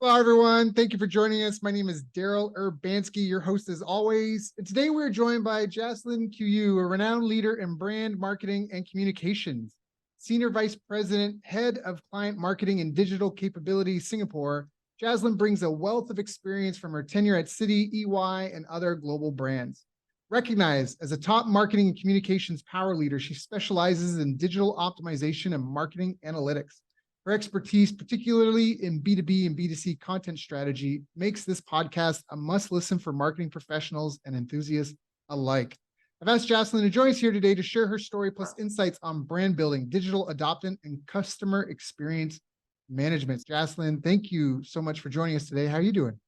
Hello, everyone. Thank you for joining us. My name is Daryl Urbanski, your host as always. And today we're joined by Jaslyin Qiyu, a renowned leader in brand marketing and communications, Senior Vice President, Head of Client Marketing and Digital Capability, Singapore. Jaslyin brings a wealth of experience from her tenure at Citi, EY, and other global brands. Recognized as a top marketing and communications power leader, she specializes in digital optimization and marketing analytics. Her expertise, particularly in B2B and B2C content strategy, makes this podcast a must-listen for marketing professionals and enthusiasts alike. I've asked Jaslyin to join us here today to share her story plus insights on brand building, digital adoption, and customer experience management. Jaslyin, thank you so much for joining us today. How are you doing?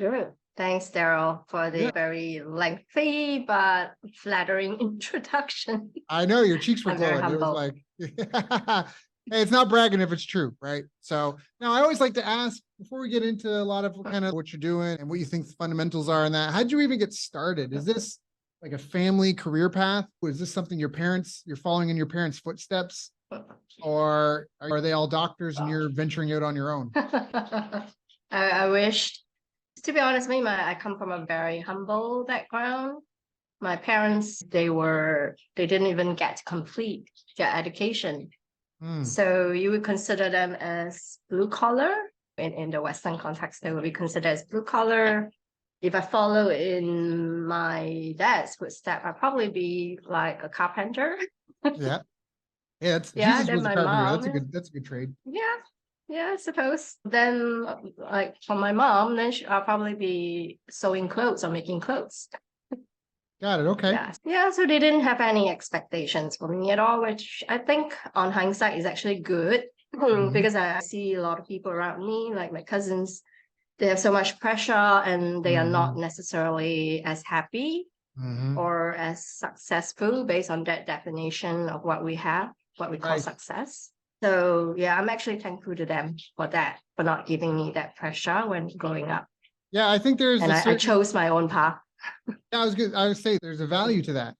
Sure. Thanks, Daryl, for the very lengthy but flattering introduction. I know your cheeks were I'm very glowing. It was humble. like, hey, it's not bragging if it's true, right? So now I always like to ask, before we get into a lot of kind of what you're doing and what you think the fundamentals are in that, how'd you even get started? Is this like a family career path? Was this something you're following in your parents' footsteps? Or are they all doctors and you're venturing out on your own? I wish. To be honest, I come from a very humble background. My parents, they didn't even get to complete their education. So you would consider them as blue collar. In the Western context, they would be considered as blue collar. If I follow in my dad's footsteps, I'd probably be like a carpenter. Yeah. Jesus was a carpenter. That's a good trade. Yeah, I suppose. Then, like for my mom, I'll probably be sewing clothes or making clothes. Got it. Okay. Yeah. So they didn't have any expectations for me at all, which I think on hindsight is actually good because I see a lot of people around me, like my cousins, they have so much pressure and they are not necessarily as happy or as successful based on that definition of what we call success. So yeah, I'm actually thankful to them for that, for not giving me that pressure when growing up. Yeah, I think I chose my own path. I would say there's a value to that,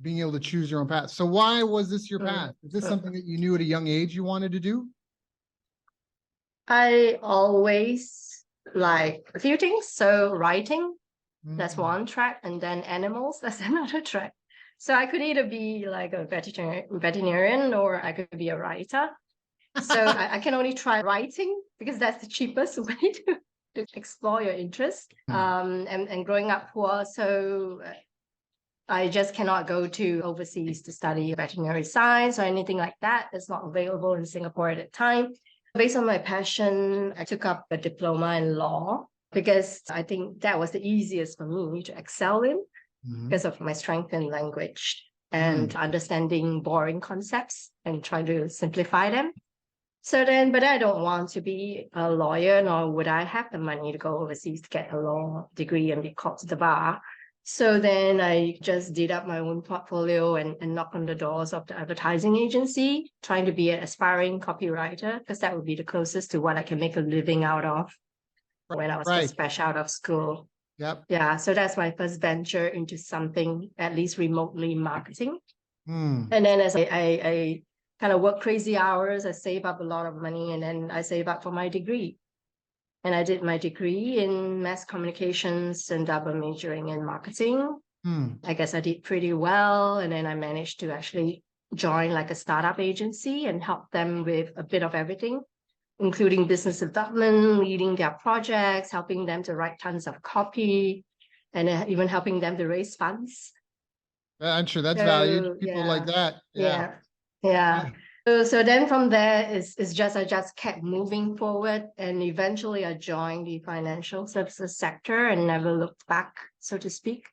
being able to choose your own path. So why was this your path? Is this something that you knew at a young age you wanted to do? I always like a few things. So writing, that's one track, and then animals, that's another track. So I could either be like a veterinarian or I could be a writer. So I can only try writing because that's the cheapest way to explore your interest. And growing up poor, so I just cannot go to overseas to study veterinary science or anything like that. It's not available in Singapore at the time. Based on my passion, I took up a diploma in law because I think that was the easiest for me to excel in because of my strength in language and understanding boring concepts and trying to simplify them. So then, but I don't want to be a lawyer, nor would I have the money to go overseas to get a law degree and be called to the bar. So then I just did up my own portfolio and knocked on the doors of the advertising agency, trying to be an aspiring copywriter, because that would be the closest to what I can make a living out of when I was just fresh out of school. Yep. Yeah, so that's my first venture into something at least remotely marketing. And then as I kind of work crazy hours, I save up a lot of money, and then I save up for my degree. And I did my degree in mass communications and double majoring in marketing. I guess I did pretty well. And then I managed to actually join like a startup agency and help them with a bit of everything, including business development, leading their projects, helping them to write tons of copy, and even helping them to raise funds. I'm sure that's valued. People like that. Yeah. So then from there, I just kept moving forward, and eventually I joined the financial services sector and never looked back, so to speak.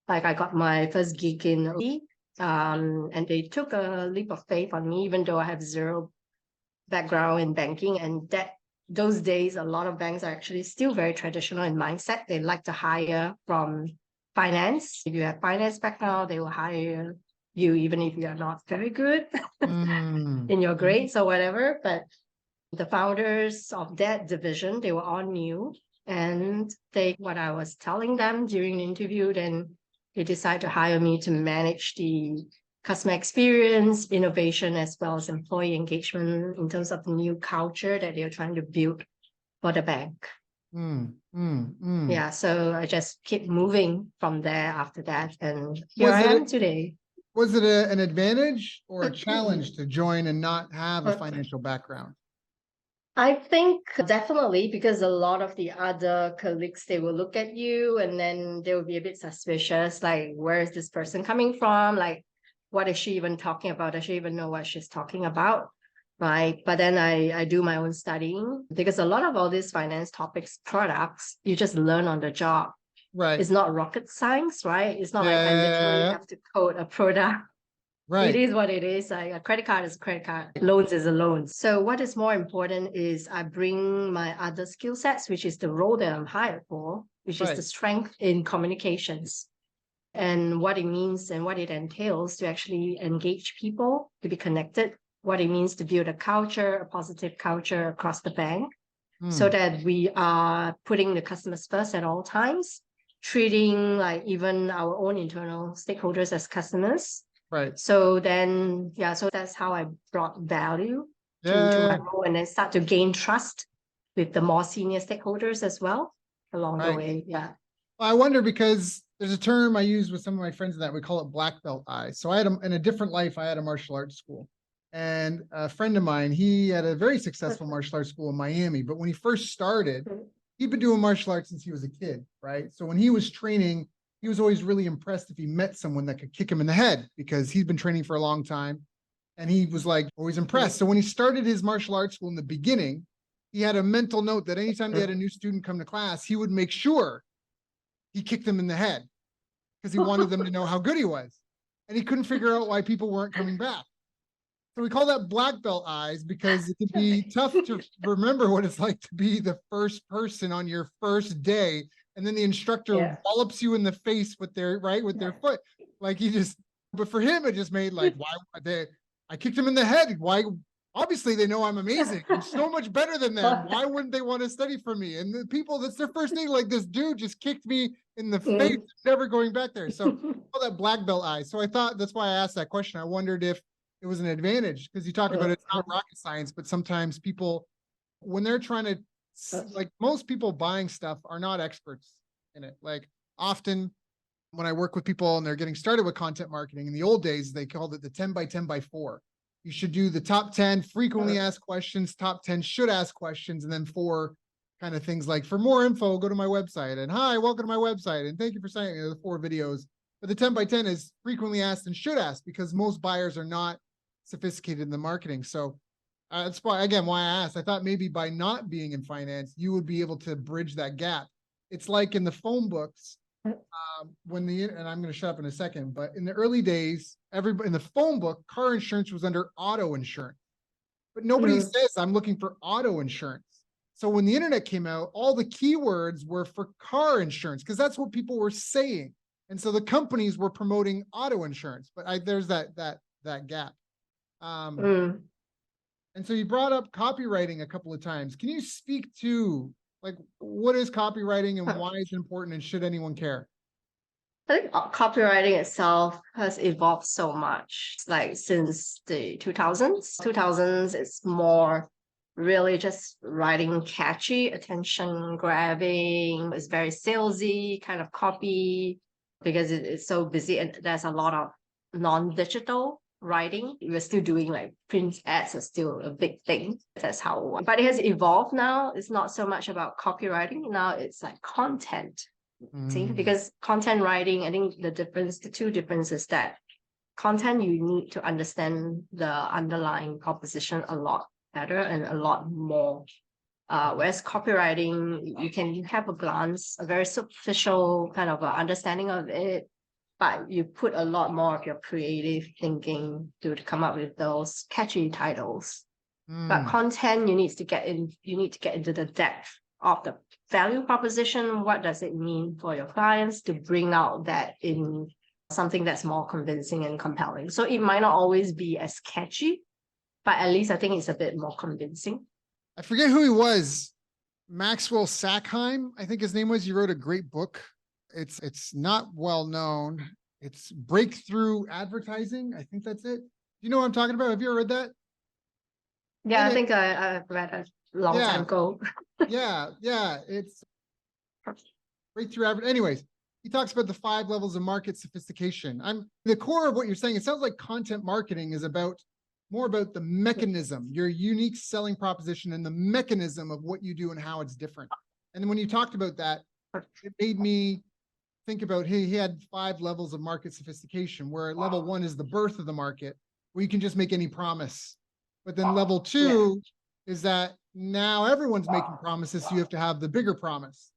Like I got my first gig in and they took a leap of faith on me, even though I have zero background in banking. And those days, a lot of banks are actually still very traditional in mindset. They like to hire from finance. If you have finance background, they will hire you even if you are not very good in your grades or whatever. But the founders of that division, they were all new, and what I was telling them during the interview, then they decided to hire me to manage the customer experience, innovation, as well as employee engagement in terms of the new culture that they're trying to build for the bank. Mm. Yeah, so I just keep moving from there after that, and here Was I it am today. Was it an advantage or a challenge to join and not have a financial background? I think definitely, because a lot of the other colleagues, they will look at you and then they will be a bit suspicious, like, where is this person coming from? Like, what is she even talking about? Does she even know what she's talking about? Right. But then I do my own studying, because a lot of all these finance topics, products, you just learn on the job. Right. It's not rocket science, right? It's not like I literally Yeah. have to code a product. Right. It is what it is. Like, a credit card is a credit card. Loans is a loan. So what is more important is I bring my other skill sets, which is the role that I'm hired for, which is the Right. strength in communications and what it means and what it entails to actually engage people, to be connected, what it means to build a culture, a positive culture across the bank, so that we are putting the customers first at all times, treating like even our own internal stakeholders as customers. Right. So then, yeah, so that's how I brought value to my Yeah. role, and then start to gain trust with the more senior stakeholders as well along the Right. way. Yeah. Well, I wonder, because there's a term I use with some of my friends that we call it black belt eyes. So I had in a different life, I had a martial arts school, and a friend of mine, he had a very successful martial arts school in Miami. But when he first started, he'd been doing martial arts since he was a kid, right? So when he was training, he was always really impressed if he met someone that could kick him in the head, because he'd been training for a long time. And he was like always impressed. So when he started his martial arts school in the beginning, he had a mental note that anytime they had a new student come to class, he would make sure he kicked them in the head, because he wanted them to know how good he was. And he couldn't figure out why people weren't coming back. So we call that black belt eyes, because it can be tough to remember what it's like to be the first person on your first day, and then the instructor wallops you in the face with their foot. Like, but for him, it just made like, why I kicked him in the head. Why? Obviously, they know I'm amazing. I'm so much better than them. Why wouldn't they want to study from me? And the people, that's their first thing. Like, this dude just kicked me in the face, never going back there. So all that black belt eyes. So I thought, that's why I asked that question. I wondered if it was an advantage, because you talk about it's not rocket science, but sometimes people, when they're trying to, like, most people buying stuff are not experts in it. Like, often when I work with people and they're getting started with content marketing, in the old days, they called it the 10 by 10 by 4. You should do the top 10 frequently asked questions, top 10 should ask questions, and then 4 kind of things like, for more info, go to my website, and hi, welcome to my website, and thank you for signing the 4 videos. But the 10 by 10 is frequently asked and should ask, because most buyers are not sophisticated in the marketing. So that's why, again, why I asked. I thought maybe by not being in finance, you would be able to bridge that gap. It's like in the phone books, and I'm going to shut up in a second, but in the early days, everybody in the phone book, car insurance was under auto insurance, but nobody says I'm looking for auto insurance. So when the internet came out, all the keywords were for car insurance, because that's what people were saying. And so the companies were promoting auto insurance, but there's that gap. And so you brought up copywriting a couple of times. Can you speak to, like, what is copywriting and why it's important, and should anyone care? I think copywriting itself has evolved so much, like since the 2000s. 2000s, it's more really just writing catchy, attention grabbing. It's very salesy kind of copy, because it's so busy, and there's a lot of non-digital writing. We're still doing like print ads are still a big thing. That's how, but it has evolved now. It's not so much about copywriting. Now it's like content. See, because content writing, I think the two differences, that content, you need to understand the underlying proposition a lot better and a lot more. Whereas copywriting, you can have a glance, a very superficial kind of understanding of it, but you put a lot more of your creative thinking to come up with those catchy titles. But content, you need to get into the depth of the value proposition. What does it mean for your clients, to bring out that in something that's more convincing and compelling? So it might not always be as catchy, but at least I think it's a bit more convincing. I forget who he was. Maxwell Sackheim, I think his name was. He wrote a great book. It's not well known. It's Breakthrough Advertising. I think that's it. Do you know what I'm talking about? Have you ever read that? Yeah, I think I read a long time ago. Yeah, it's right through average. Anyways, he talks about the 5 levels of market sophistication. I'm the core of what you're saying. It sounds like content marketing is about more about the mechanism, your unique selling proposition and the mechanism of what you do and how it's different. And then when you talked about that, it made me think about, hey, he had 5 levels of market sophistication, where level 1 is the birth of the market, where you can just make any promise. But then level 2 is that now everyone's making promises, so you have to have the bigger promise.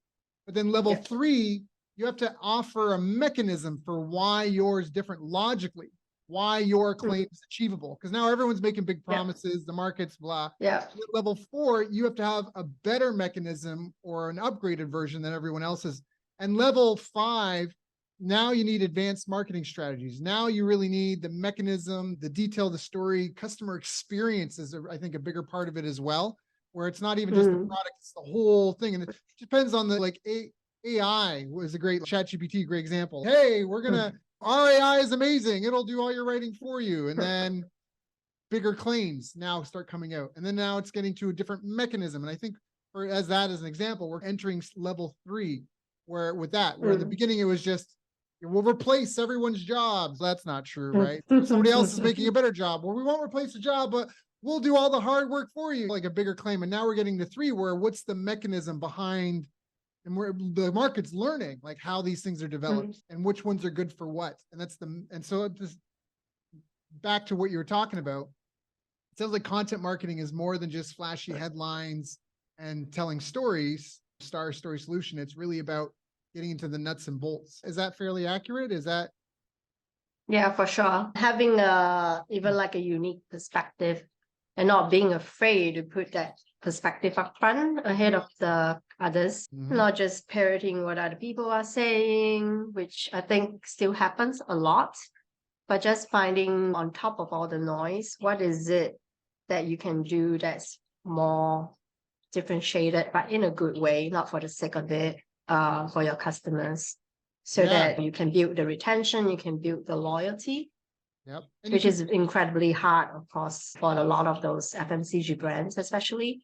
But then level 3, you have to offer a mechanism for why yours different logically, why your claim is achievable. Because now everyone's making big promises, the market's blah. Yeah. At level 4, you have to have a better mechanism or an upgraded version than everyone else's. And level 5, now you need advanced marketing strategies. Now you really need the mechanism, the detail, the story, customer experience is, I think, a bigger part of it as well, where it's not even just the product, it's the whole thing. And it depends on the, like, AI was a great, ChatGPT, great example. Hey, our AI is amazing. It'll do all your writing for you. And then bigger claims now start coming out. And then now it's getting to a different mechanism. And I think as an example, we're entering level 3, where in the beginning it was just, we'll replace everyone's jobs. That's not true, right? Somebody else is making a better job. Well, we won't replace the job, but we'll do all the hard work for you, like a bigger claim. And now we're getting to 3, where what's the mechanism behind, and where the market's learning, like how these things are developed and which ones are good for what. And so just back to what you were talking about, it sounds like content marketing is more than just flashy headlines and telling stories, story solution. It's really about getting into the nuts and bolts. Is that fairly accurate? Is that? Yeah, for sure. Having even like a unique perspective and not being afraid to put that perspective up front ahead of the others, not just parroting what other people are saying, which I think still happens a lot, but just finding on top of all the noise, what is it that you can do that's more differentiated, but in a good way, not for the sake of it, for your customers, so that you can build the retention, you can build the loyalty, which is incredibly hard, of course, for a lot of those FMCG brands, especially.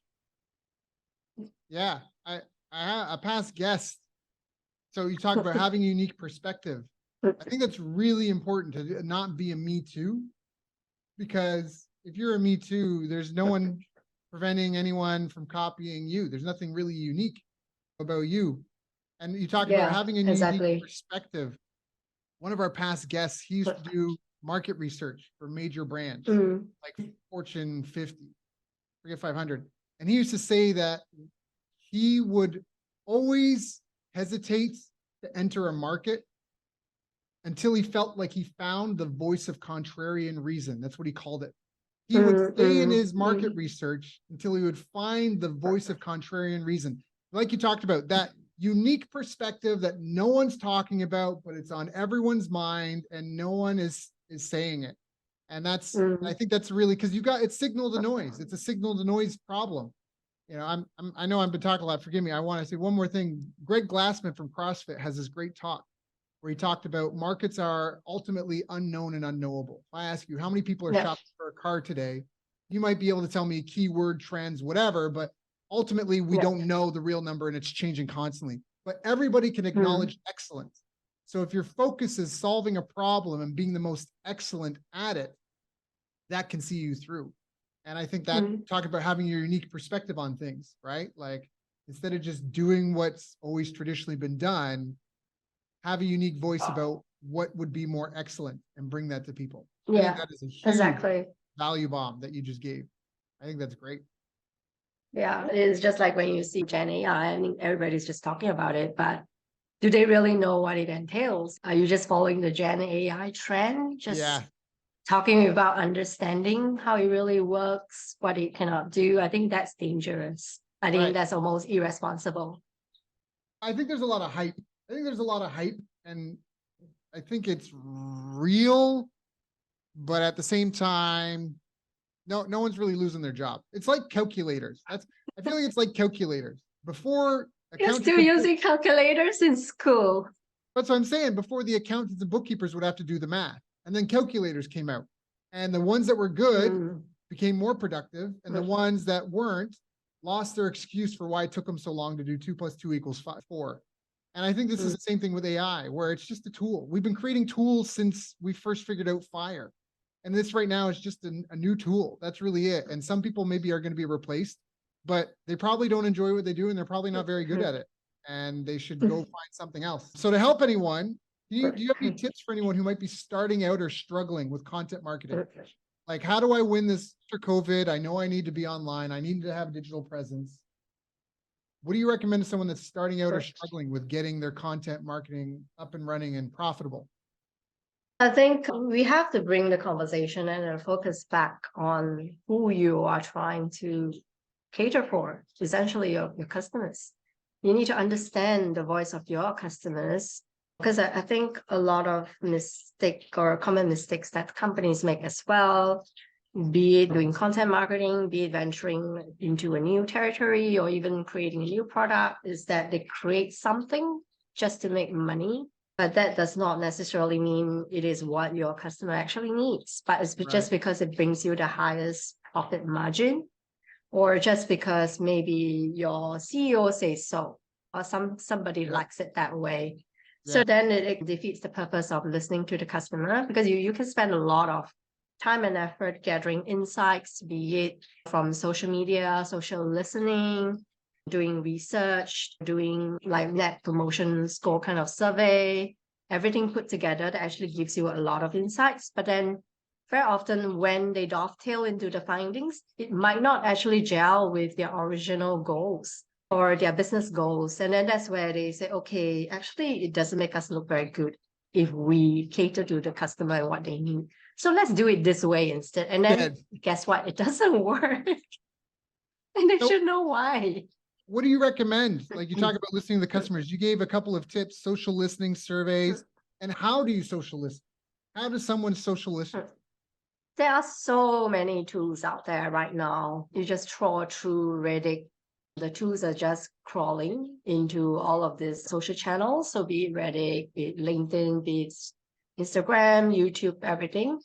Yeah, I have a past guest. So you talk about having a unique perspective. I think that's really important to not be a me too, because if you're a me too, there's no one preventing anyone from copying you. There's nothing really unique about you. And you talk about having a unique perspective. One of our past guests, he used to do market research for major brands, like Fortune 50, forget 500. And he used to say that he would always hesitate to enter a market until he felt like he found the voice of contrarian reason. That's what he called it. He would stay in his market research until he would find the voice of contrarian reason. Like you talked about, that unique perspective that no one's talking about, but it's on everyone's mind and no one is saying it. And that's, I think that's really, because it's signal to noise. It's a signal to noise problem. You know, I know I've been talking a lot, forgive me. I want to say one more thing. Greg Glassman from CrossFit has this great talk where he talked about markets are ultimately unknown and unknowable. If I ask you how many people are shopping for a car today, you might be able to tell me keyword, trends, whatever, but ultimately we don't know the real number and it's changing constantly. But everybody can acknowledge excellence. So if your focus is solving a problem and being the most excellent at it, that can see you through. And I think that talk about having your unique perspective on things, right? Like instead of just doing what's always traditionally been done, have a unique voice about what would be more excellent and bring that to people. I think that is a huge value bomb that you just gave. I think that's great. Yeah, it's just like when you see Gen AI, I mean, everybody's just talking about it, but do they really know what it entails? Are you just following the Gen AI trend? Just talking about understanding how it really works, what it cannot do. I think that's dangerous. I think that's almost irresponsible. I think there's a lot of hype. And I think it's real, but at the same time, no one's really losing their job. It's like calculators. I feel like it's like calculators. Before you're still using calculators in school. That's what I'm saying. Before, the accountants and bookkeepers would have to do the math, and then calculators came out, and the ones that were good became more productive, and the ones that weren't lost their excuse for why it took them so long to do 2 + 2 = 4. And I think this is the same thing with AI, where it's just a tool. We've been creating tools since we first figured out fire. And this right now is just a new tool. That's really it. And some people maybe are going to be replaced, but they probably don't enjoy what they do and they're probably not very good at it. And they should go find something else. So to help anyone, do you have any tips for anyone who might be starting out or struggling with content marketing? Like, how do I win this after COVID? I know I need to be online. I need to have a digital presence. What do you recommend to someone that's starting out or struggling with getting their content marketing up and running and profitable? I think we have to bring the conversation and focus back on who you are trying to cater for, essentially your customers. You need to understand the voice of your customers, because I think a lot of common mistakes that companies make as well, be it doing content marketing, be it venturing into a new territory, or even creating a new product, is that they create something just to make money. But that does not necessarily mean it is what your customer actually needs. But it's just because it brings you the highest profit margin, or just because maybe your CEO says so, or somebody likes it that way. So then it defeats the purpose of listening to the customer, because you can spend a lot of time and effort gathering insights, be it from social media, social listening, doing research, doing like net promotion score kind of survey, everything put together that actually gives you a lot of insights. But then very often when they dovetail into the findings, it might not actually gel with their original goals or their business goals. And then that's where they say, okay, actually, it doesn't make us look very good if we cater to the customer and what they need. So let's do it this way instead. And then guess what? It doesn't work. And they should know why. What do you recommend? Like, you talk about listening to the customers. You gave a couple of tips, social listening surveys. And how do you social listen? How does someone social listen? There are so many tools out there right now. You just trawl through Reddit. The tools are just crawling into all of these social channels. So be it Reddit, be it LinkedIn, be it Instagram, YouTube, everything.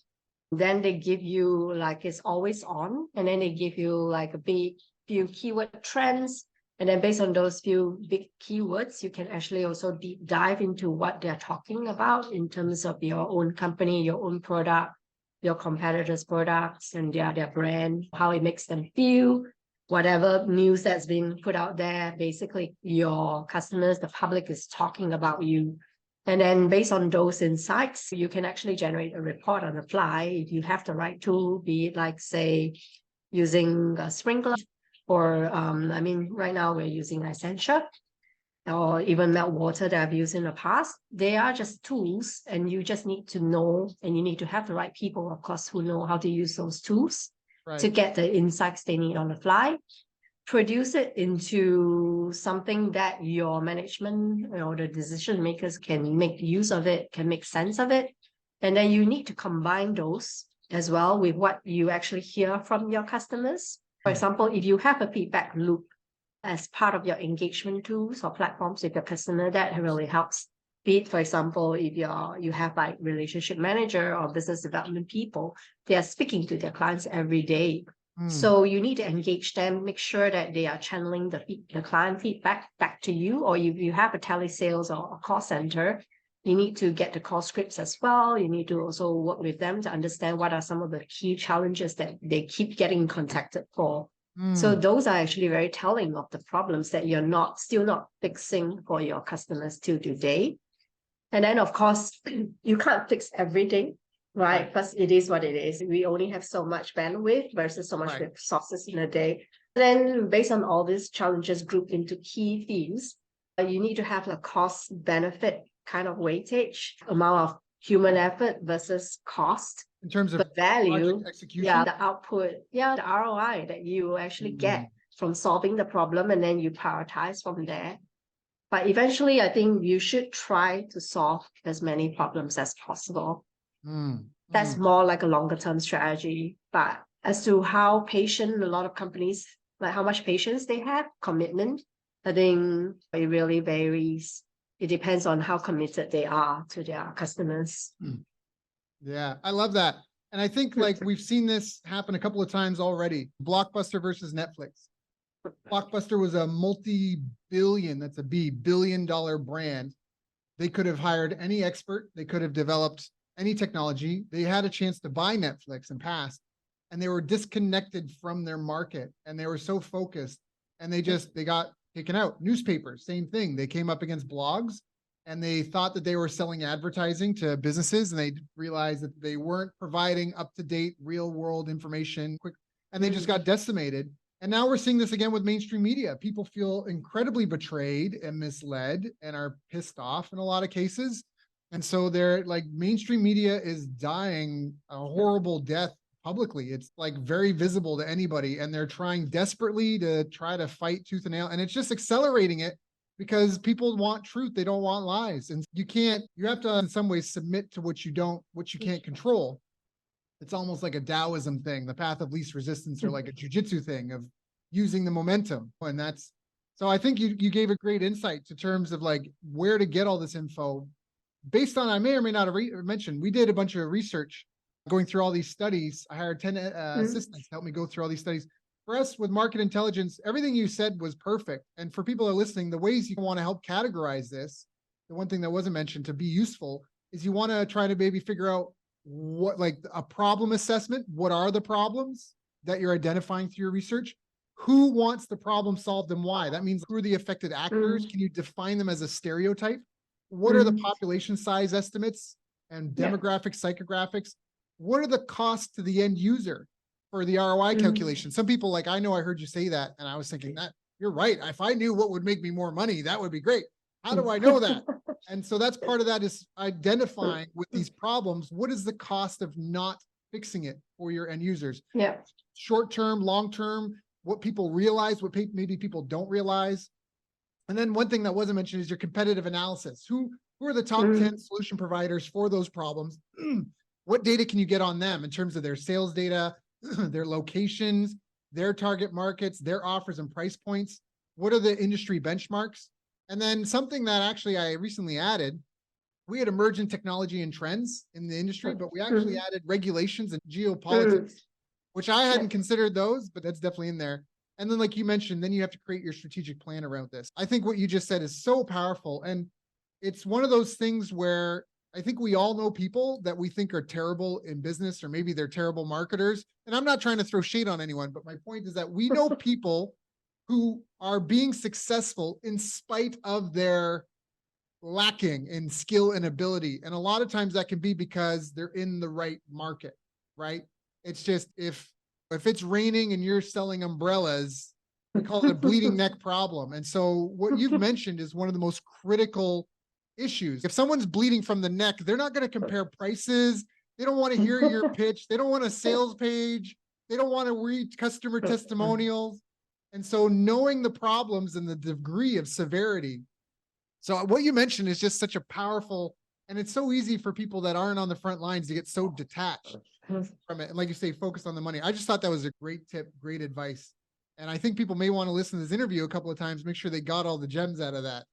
Then they give you like it's always on. And then they give you like a big few keyword trends. And then based on those few big keywords, you can actually also deep dive into what they're talking about in terms of your own company, your own product, your competitors' products, and their brand, how it makes them feel, whatever news that's been put out there. Basically, your customers, the public is talking about you. And then based on those insights, you can actually generate a report on the fly if you have the right tool, be it like, say, using a sprinkler, or right now we're using Essentia, or even Meltwater that I've used in the past. They are just tools, and you just need to know, and you need to have the right people, of course, who know how to use those tools to get the insights they need on the fly, produce it into something that your management or the decision makers can make use of it, can make sense of it. And then you need to combine those as well with what you actually hear from your customers. For example, if you have a feedback loop as part of your engagement tools or platforms with your customer, that really helps. Be it, for example, if you have like relationship manager or business development people, they are speaking to their clients every day. So you need to engage them, make sure that they are channeling the client feedback back to you. Or if you have a telesales or a call center, you need to get the call scripts as well. You need to also work with them to understand what are some of the key challenges that they keep getting contacted for. So those are actually very telling of the problems that you're still not fixing for your customers till today. And then, of course, you can't fix everything, right? Because it is what it is. We only have so much bandwidth versus so much resources in a day. Then based on all these challenges grouped into key themes, you need to have a cost benefit kind of weightage, amount of human effort versus cost. In terms of value, execution? the output, the ROI that you actually get from solving the problem, and then you prioritize from there. But eventually, I think you should try to solve as many problems as possible. That's more like a longer term strategy. But as to how patient a lot of companies, like how much patience they have, commitment, I think it really varies. It depends on how committed they are to their customers. Yeah, I love that. And I think like we've seen this happen a couple of times already. Blockbuster versus Netflix. Blockbuster was a multi-billion, that's a billion-dollar brand. They could have hired any expert. They could have developed any technology. They had a chance to buy Netflix and passed, and they were disconnected from their market, and they were so focused, and they got taken out. Newspapers, same thing. They came up against blogs, and they thought that they were selling advertising to businesses, and they realized that they weren't providing up-to-date real-world information quick, and they just got decimated. And now we're seeing this again with mainstream media. People feel incredibly betrayed and misled and are pissed off in a lot of cases. And so they're like, mainstream media is dying a horrible death publicly. It's like very visible to anybody, and they're trying desperately to try to fight tooth and nail. And it's just accelerating it because people want truth. They don't want lies. And you have to in some ways submit to what you can't control. It's almost like a Taoism thing, the path of least resistance, or like a jujitsu thing of using the momentum. And so I think you gave a great insight to terms of like where to get all this info based on, I may or may not have mentioned, we did a bunch of research going through all these studies. I hired 10 assistants to help me go through all these studies. For us with market intelligence, everything you said was perfect. And for people that are listening, the ways you want to help categorize this, the one thing that wasn't mentioned to be useful is you want to try to maybe figure out what, like a problem assessment. What are the problems that you're identifying through your research? Who wants the problem solved and why? That means who are the affected actors? Can you define them as a stereotype? What are the population size estimates and demographics, psychographics? What are the costs to the end user for the ROI calculation? Some people like, I know I heard you say that, and I was thinking that you're right. If I knew what would make me more money, that would be great. How do I know that? And so that's part of that, is identifying with these problems. What is the cost of not fixing it for your end users? Yeah. Short-term, long-term, what people realize, what maybe people don't realize. And then one thing that wasn't mentioned is your competitive analysis. Who are the top 10 solution providers for those problems? What data can you get on them in terms of their sales data, their locations, their target markets, their offers and price points? What are the industry benchmarks? And then something that actually I recently added, we had emergent technology and trends in the industry, but we actually added regulations and geopolitics, which I hadn't considered those, but that's definitely in there. And then like you mentioned, then you have to create your strategic plan around this. I think what you just said is so powerful. And it's one of those things where I think we all know people that we think are terrible in business, or maybe they're terrible marketers. And I'm not trying to throw shade on anyone, but my point is that we know people who are being successful in spite of their lacking in skill and ability. And a lot of times that can be because they're in the right market, right? It's just, if it's raining and you're selling umbrellas, we call it a bleeding neck problem. And so what you've mentioned is one of the most critical issues. If someone's bleeding from the neck, they're not going to compare prices. They don't want to hear your pitch. They don't want a sales page. They don't want to read customer testimonials. And so knowing the problems and the degree of severity. So what you mentioned is just such a powerful, and it's so easy for people that aren't on the front lines to get so detached from it. And like you say, focus on the money. I just thought that was a great tip, great advice. And I think people may want to listen to this interview a couple of times, make sure they got all the gems out of that.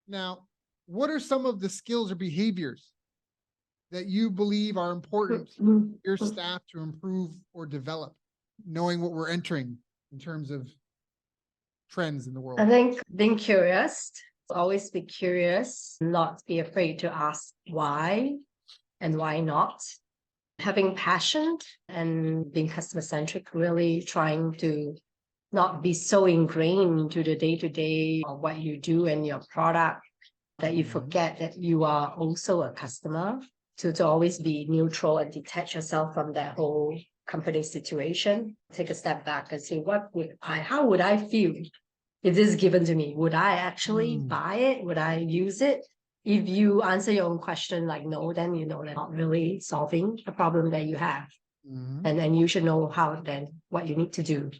Now, what are some of the skills or behaviors that you believe are important for your staff to improve or develop, knowing what we're entering in terms of trends in the world? I think being curious, always be curious, not be afraid to ask why and why not. Having passion and being customer centric, really trying to not be so ingrained into the day-to-day of what you do and your product that you forget that you are also a customer. To always be neutral and detach yourself from that whole company situation. Take a step back and say, how would I feel if this is given to me? Would I actually buy it? Would I use it? If you answer your own question like no, then you know they're not really solving the problem that you have. And then you should know what you need to do.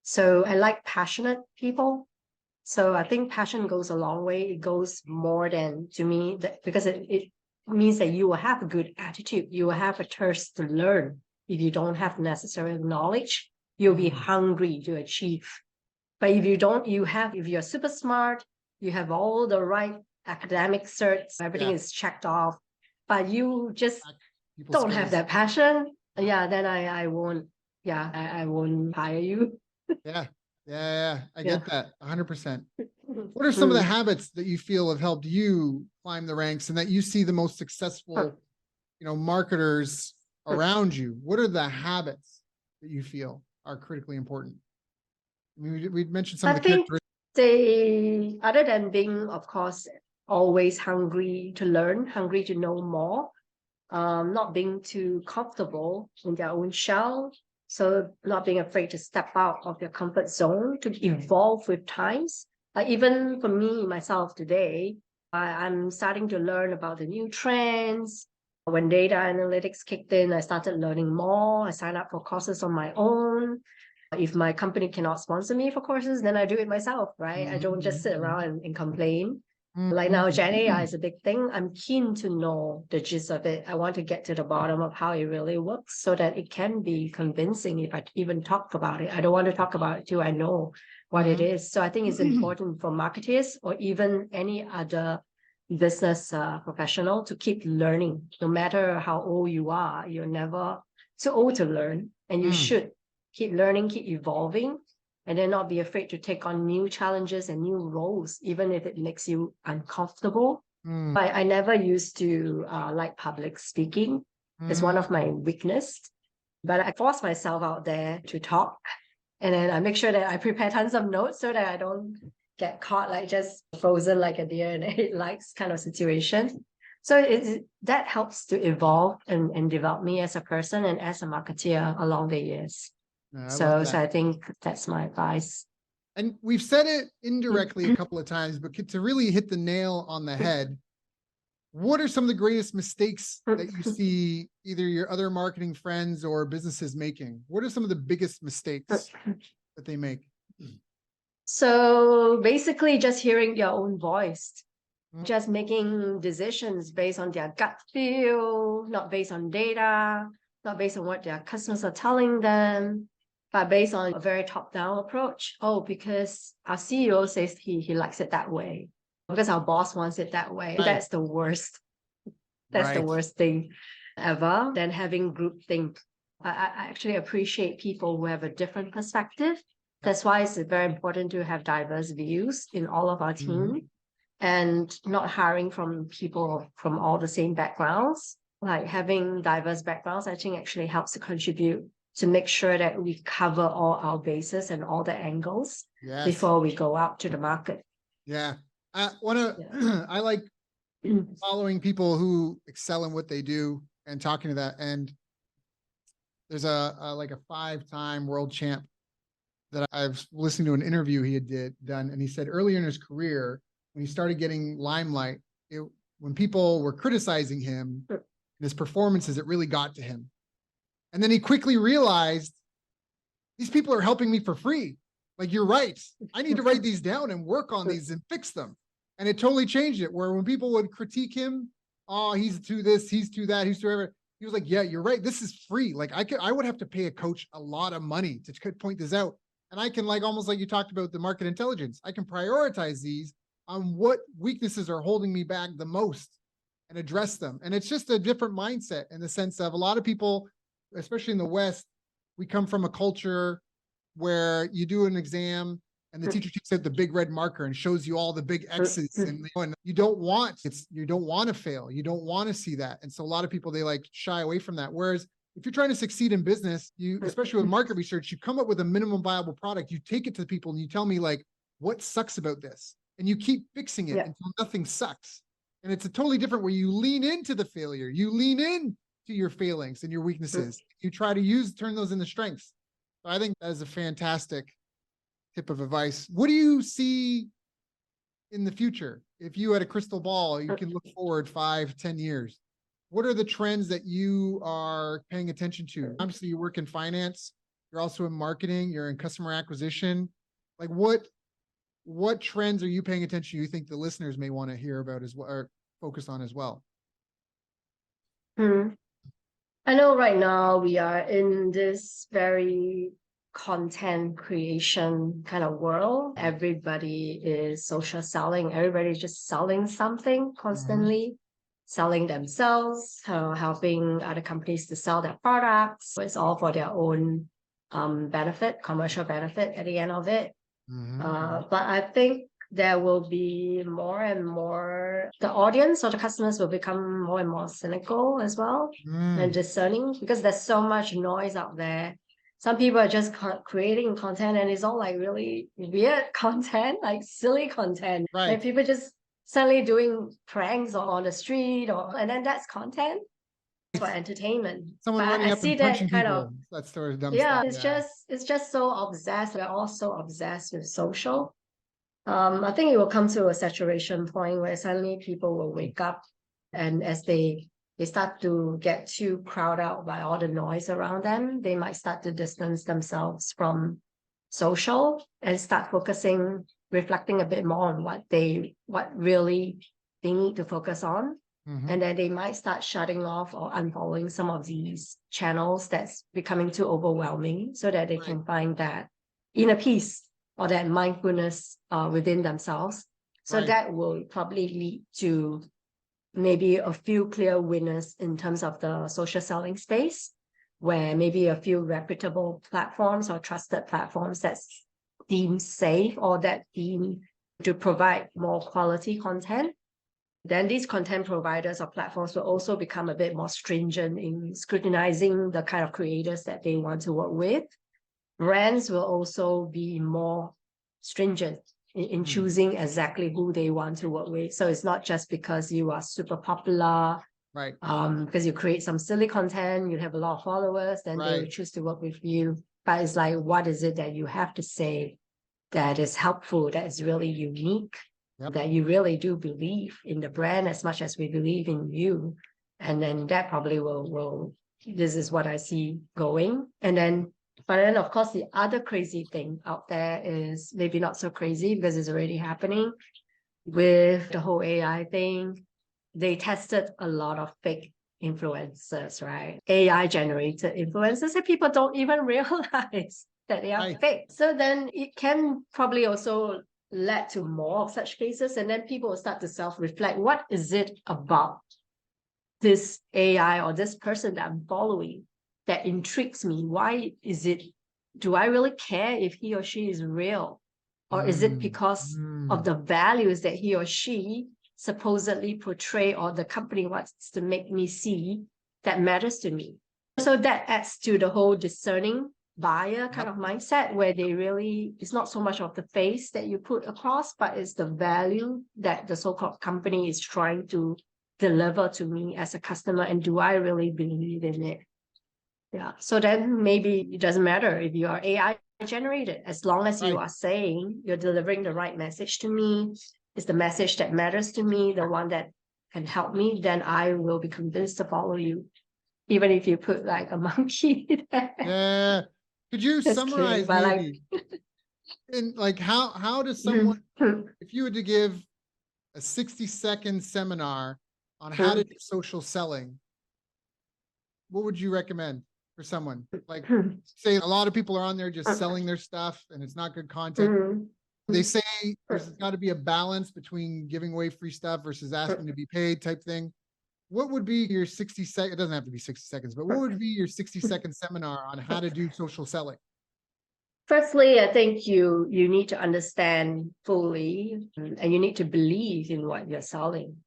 So I like passionate people. So I think passion goes a long way. It goes more than, to me, because it means that you will have a good attitude. You will have a thirst to learn. If you don't have necessary knowledge, you'll be hungry to achieve. But if you don't, if you're super smart, you have all the right academic certs, everything is checked off, but you just don't have that passion. Then I won't hire you. Yeah. Yeah, I Yeah. get that 100%. What are some of the habits that you feel have helped you climb the ranks and that you see the most successful, marketers around you? What are the habits that you feel are critically important? I mean, we mentioned some I of the think characteristics. other than being, of course, always hungry to learn, hungry to know more, not being too comfortable in their own shell. So not being afraid to step out of your comfort zone, to evolve with times. Like even for me, myself today, I'm starting to learn about the new trends. When data analytics kicked in, I started learning more. I signed up for courses on my own. If my company cannot sponsor me for courses, then I do it myself, right? I don't just sit around and complain. Like now, Gen AI is a big thing. I'm keen to know the gist of it. I want to get to the bottom of how it really works so that it can be convincing if I even talk about it. I don't want to talk about it till I know what it is. So I think it's important for marketers or even any other business professional to keep learning. No matter how old you are, you're never too old to learn, and you should keep learning, keep evolving, and then not be afraid to take on new challenges and new roles, even if it makes you uncomfortable. I never used to like public speaking. It's one of my weakness, but I force myself out there to talk. And then I make sure that I prepare tons of notes so that I don't get caught like just frozen like a deer in the headlights kind of situation. So that helps to evolve and develop me as a person and as a marketeer along the years. I love So that. I think that's my advice. And we've said it indirectly a couple of times, but to really hit the nail on the head, what are some of the greatest mistakes that you see either your other marketing friends or businesses making? What are some of the biggest mistakes that they make? So basically just hearing your own voice, just making decisions based on their gut feel, not based on data, not based on what their customers are telling them, but based on a very top-down approach. Oh, because our CEO says he likes it that way, because our boss wants it that way. Right. That's the worst. That's the worst thing ever. Than having groupthink. I actually appreciate people who have a different perspective. That's why it's very important to have diverse views in all of our team and not hiring from people from all the same backgrounds. Like having diverse backgrounds, I think actually helps to contribute to make sure that we cover all our bases and all the angles before we go out to the market. Yeah. I like following people who excel in what they do and talking to that. And there's a 5-time world champ that I've listened to an interview he had done. And he said earlier in his career, when he started getting limelight, when people were criticizing him and his performances, it really got to him. And then he quickly realized these people are helping me for free. Like, you're right. I need to write these down and work on these and fix them. And it totally changed it, where when people would critique him, oh, he's to this, he's to that, he's to whatever. He was like, yeah, you're right. This is free. Like I would have to pay a coach a lot of money to point this out. And I can, like, almost like you talked about the market intelligence, I can prioritize these on what weaknesses are holding me back the most and address them. And it's just a different mindset in the sense of a lot of people, especially in the West, we come from a culture where you do an exam and the teacher takes out the big red marker and shows you all the big X's and you don't want to fail. You don't want to see that. And so a lot of people, they like shy away from that. Whereas if you're trying to succeed in business, you, especially with market research, you come up with a minimum viable product, you take it to the people and you tell me, like, what sucks about this? And you keep fixing it until nothing sucks. And it's a totally different where you lean into the failure. You lean in to your failings and your weaknesses. You try to turn those into strengths. So I think that is a fantastic tip of advice. What do you see in the future? If you had a crystal ball, you can look forward 5-10 years. What are the trends that you are paying attention to? Obviously, you work in finance. You're also in marketing. You're in customer acquisition. Like, what trends are you paying attention to you think the listeners may want to hear about as well, or focus on as well? I know right now we are in this very content creation kind of world. Everybody is social selling. Everybody's just selling something constantly, selling themselves, helping other companies to sell their products. It's all for their own commercial benefit at the end of it. Mhm. But I think there will be more and more, the audience or the customers will become more and more cynical as well and Mm. discerning, because there's so much noise out there. Some people are just creating content and it's all like really weird content, like silly content. Right. And people just suddenly doing pranks on the street, and then that's content for entertainment. Someone But running I up see and that punching kind of, people. That sort of dumb yeah, stuff. Yeah. it's just so obsessed. We're all so obsessed with social. I think it will come to a saturation point where suddenly people will wake up, and as they start to get too crowded out by all the noise around them, they might start to distance themselves from social and start focusing, reflecting a bit more on what really they need to focus on. Mhm. And then they might start shutting off or unfollowing some of these channels that's becoming too overwhelming, so that they Right. can find that inner peace or that mindfulness within themselves. So Right. that will probably lead to maybe a few clear winners in terms of the social selling space, where maybe a few reputable platforms or trusted platforms that's deemed safe or that deemed to provide more quality content. Then these content providers or platforms will also become a bit more stringent in scrutinizing the kind of creators that they want to work with. Brands will also be more stringent in choosing exactly who they want to work with. So it's not just because you are super popular, Right. because you create some silly content, you have a lot of followers, then they will Right. choose to work with you. But it's like, what is it that you have to say that is helpful, that is really unique, Yep. that you really do believe in the brand as much as we believe in you? And then that probably will this is what I see going. But then, of course, the other crazy thing out there is maybe not so crazy because it's already happening with the whole AI thing. They tested a lot of fake influencers, right? AI generated influencers, and people don't even realize that they are Right. fake. So then it can probably also lead to more of such cases. And then people will start to self-reflect. What is it about this AI or this person that I'm following that intrigues me? Why is it, do I really care if he or she is real? Or is it because of the values that he or she supposedly portray or the company wants to make me see that matters to me? So that adds to the whole discerning buyer kind of mindset, where they really, it's not so much of the face that you put across, but it's the value that the so-called company is trying to deliver to me as a customer, and do I really believe in it? Yeah. So then maybe it doesn't matter if you are AI generated, as long as you Right. are saying you're delivering the right message to me, it's the message that matters to me, the one that can help me, then I will be convinced to follow you, even if you put like a monkey there. Yeah. Could you Just kidding, summarize but like, maybe in like how does someone, if you were to give a 60-second seminar on how to do social selling, what would you recommend for someone? Like, say a lot of people are on there just selling their stuff and it's not good content. They say there's got to be a balance between giving away free stuff versus asking to be paid type thing. What would be your 60-second, it doesn't have to be 60 seconds, but what would be your 60-second seminar on how to do social selling? Firstly, I think you need to understand fully, and you need to believe in what you're selling.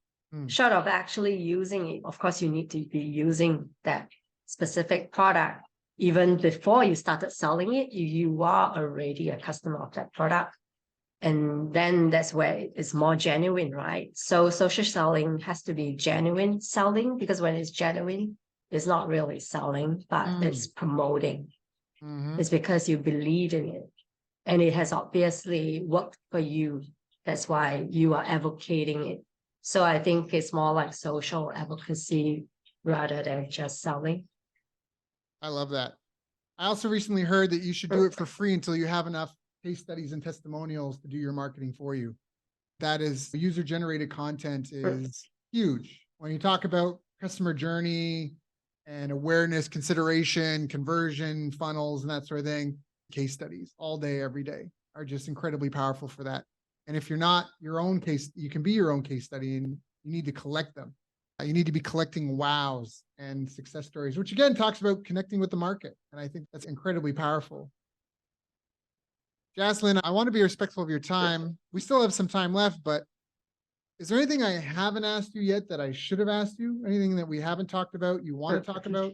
Short of actually using it, of course, you need to be using that specific product. Even before you started selling it, you are already a customer of that product. And then that's where it's more genuine, right? So social selling has to be genuine selling, because when it's genuine, it's not really selling, but it's promoting. It's because you believe in it and it has obviously worked for you. That's why you are advocating it. So I think it's more like social advocacy rather than just selling. I love that. I also recently heard that you should do it for free until you have enough case studies and testimonials to do your marketing for you. That is, user generated content is huge. When you talk about customer journey and awareness, consideration, conversion, funnels, and that sort of thing, case studies all day, every day are just incredibly powerful for that. And if you're not your own case, you can be your own case study and you need to collect them. You need to be collecting wows and success stories, which again talks about connecting with the market. And I think that's incredibly powerful. Jaslyin, I want to be respectful of your time. We still have some time left, but is there anything I haven't asked you yet that I should have asked you? Anything that we haven't talked about, you want to talk about?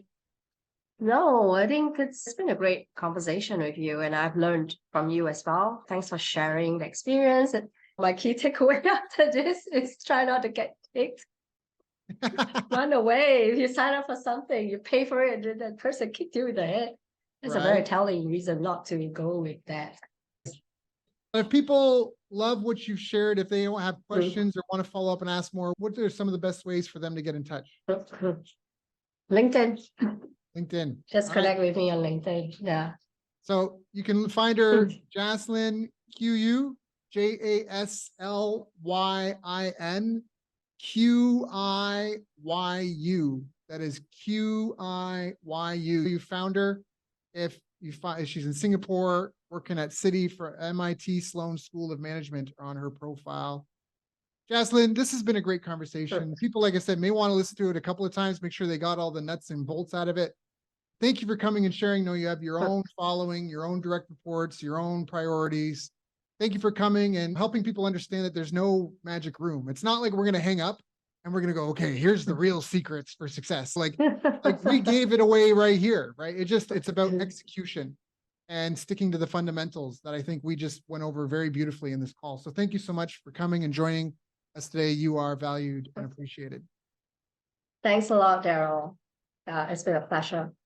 No, I think it's been a great conversation with you, and I've learned from you as well. Thanks for sharing the experience. And my key takeaway after this is try not to get kicked. Run away. If you sign up for something, you pay for it, and then that person kicked you in the head. That's a very telling reason not to go with that. If people love what you've shared, if they don't have questions or want to follow up and ask more, what are some of the best ways for them to get in touch? LinkedIn. LinkedIn. Just connect with me on LinkedIn. Yeah. So you can find her, Jaslyin Qiyu, Jaslyin Qiyu. That is Qiyu. You found her. If you find she's in Singapore, working at Citi for MIT Sloan School of Management on her profile. Jaslyin, this has been a great conversation. People, like I said, may want to listen to it a couple of times, make sure they got all the nuts and bolts out of it. Thank you for coming and sharing. Know you have your own following, your own direct reports, your own priorities. Thank you for coming and helping people understand that there's no magic room. It's not like we're going to hang up and we're going to go, okay, here's the real secrets for success. Like we gave it away right here, right? It's about execution and sticking to the fundamentals that I think we just went over very beautifully in this call. So thank you so much for coming and joining us today. You are valued and appreciated. Thanks a lot, Daryl. It's been a pleasure.